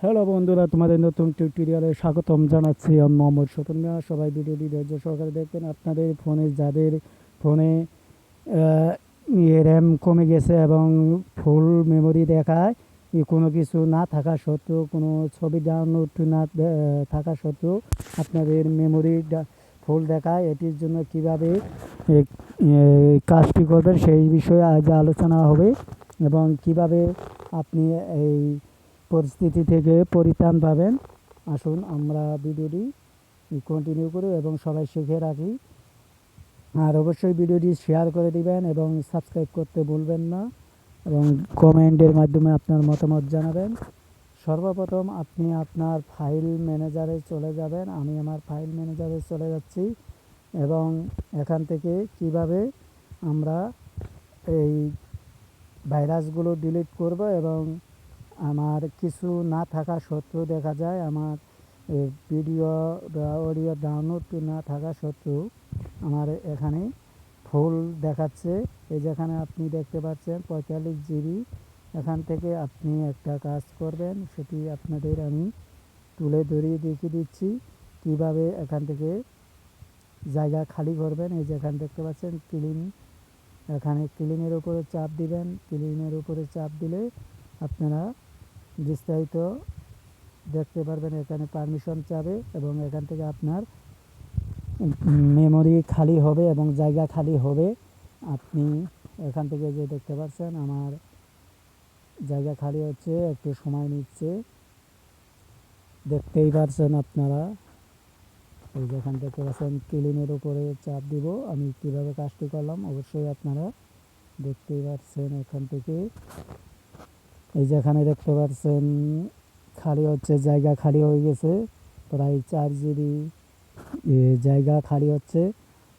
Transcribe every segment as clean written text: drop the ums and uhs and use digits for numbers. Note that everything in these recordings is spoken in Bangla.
হ্যালো বন্ধুরা, তোমাদের নতুন টিউটোরিয়ালে স্বাগতম জানাচ্ছি। আমি মোহাম্মদ স্বপন মিয়া। সবাই ভিডিওটি ধৈর্য সহকারে দেখবেন। আপনাদের ফোনে যাদের ফোনে র্যাম কমে গেছে এবং ফুল মেমোরি দেখায়, কোনো কিছু না থাকা সত্ত্বেও, কোনো ছবি ডাউনলোড না থাকা সত্ত্বেও আপনাদের মেমোরি ফুল দেখায়, এটির জন্য কিভাবে কাজটি করবেন সেই বিষয়ে আজ আলোচনা হবে এবং কিভাবে আপনি এই পরিস্থিতি থেকে পরিত্রাণ পাবেন। আসুন আমরা ভিডিওটি কন্টিনিউ করি এবং সবাই শিখে রাখি। আর অবশ্যই ভিডিওটি শেয়ার করে দিবেন এবং সাবস্ক্রাইব করতে ভুলবেন না এবং কমেন্টের মাধ্যমে আপনার মতামত জানাবেন। সর্বপ্রথম আপনি আপনার ফাইল ম্যানেজারে চলে যাবেন। আমি আমার ফাইল ম্যানেজারে চলে যাচ্ছি এবং এখান থেকে কিভাবে আমরা এই ভাইরাসগুলো ডিলিট করব এবং আমার কিছু না থাকা সত্ত্বেও দেখা যায় আমার ভিডিও বা অডিও ডাউনলোড না থাকা সত্ত্বেও আমার এখানে ফুল দেখাচ্ছে। এই যেখানে আপনি দেখতে পাচ্ছেন 45 জিবি। এখান থেকে আপনি একটা কাজ করবেন, সেটি আপনাদের আমি তুলে ধরিয়ে দেখিয়ে দিচ্ছি কিভাবে এখান থেকে জায়গা খালি করবেন। এই যেখানে দেখতে পাচ্ছেন ক্লিন, এখানে ক্লিনের উপরে চাপ দিবেন। ক্লিনের উপরে চাপ দিলে আপনারা বিস্তারিত দেখতে পারবেন। এখানে পারমিশন চাবে এবং এখান থেকে আপনার মেমোরি খালি হবে এবং জায়গা খালি হবে। আপনি এখান থেকে যে দেখতে পাচ্ছেন আমার জায়গা খালি হচ্ছে, একটু সময় নিচ্ছে, দেখতেই পাচ্ছেন আপনারা। এই যেখান দেখতে পাচ্ছেন ক্লিনের উপরে চাপ দিব। আমি কিভাবে কাজটি করলাম অবশ্যই আপনারা দেখতেই পাচ্ছেন। এখান থেকে এই যেখানে দেখতে পাচ্ছেন খালি হচ্ছে, জায়গা খালি হয়ে গেছে, প্রায় 4 জিবি জায়গা খালি হচ্ছে।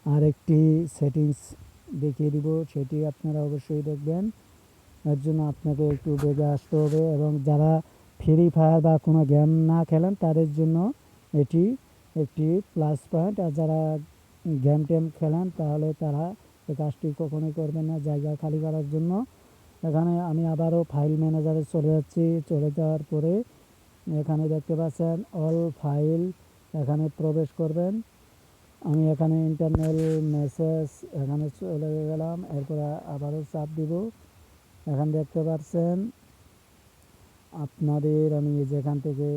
আর একটি সেটিংস দেখিয়ে দিব, সেটি আপনারা অবশ্যই দেখবেন। এর জন্য আপনাকে একটু বেগে আসতে হবে এবং যারা ফ্রি ফায়ার বা কোনো গেম না খেলেন তাদের জন্য এটি একটি প্লাস পয়েন্ট। আর যারা গেম টেম খেলেন তাহলে তারা এই কাজটি কখনোই করবেন না জায়গা খালি করার জন্য। এখানে আমি আবারও ফাইল ম্যানেজারে চলে যাচ্ছি। চলে যাওয়ার পরে এখানে দেখতে পাচ্ছেন অল ফাইল, এখানে প্রবেশ করবেন। আমি এখানে ইন্টারনাল মেসেজ এখানে চলে গেলাম। এরপরে আবারও চাপ দিব। এখানে দেখতে পাচ্ছেন আপনাদের আমি যেখান থেকে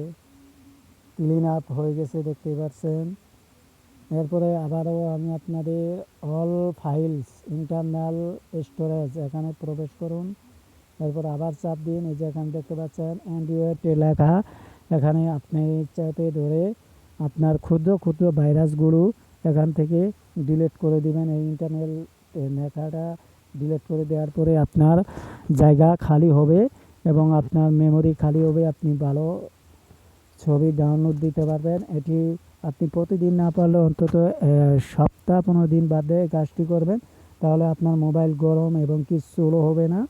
ক্লিন আপ হয়ে গেছে দেখতে পাচ্ছেন। এরপরে আবারও আমি আপনাদের অল ফাইলস ইন্টারনাল স্টোরেজ এখানে প্রবেশ করুন। এরপর আবার চাপ দিন। এই যে এখানে দেখতে পাচ্ছেন অ্যান্ড্রয়েড লেখা, এখানে আপনি চাপে ধরে আপনার ক্ষুদ্র ক্ষুদ্র ভাইরাসগুলো এখান থেকে ডিলিট করে দিবেন। এই ইন্টারনাল লেখাটা ডিলিট করে দেওয়ার পরে আপনার জায়গা খালি হবে এবং আপনার মেমোরি খালি হবে। আপনি ভালো ছবি ডাউনলোড দিতে পারবেন। এটি আপনি প্রতিদিন না পারলে অন্তত সপ্তাহ 15 দিন বাদে কাজটি করবেন, তাহলে আপনার মোবাইল গরম এবং কিছু স্লো হবে না।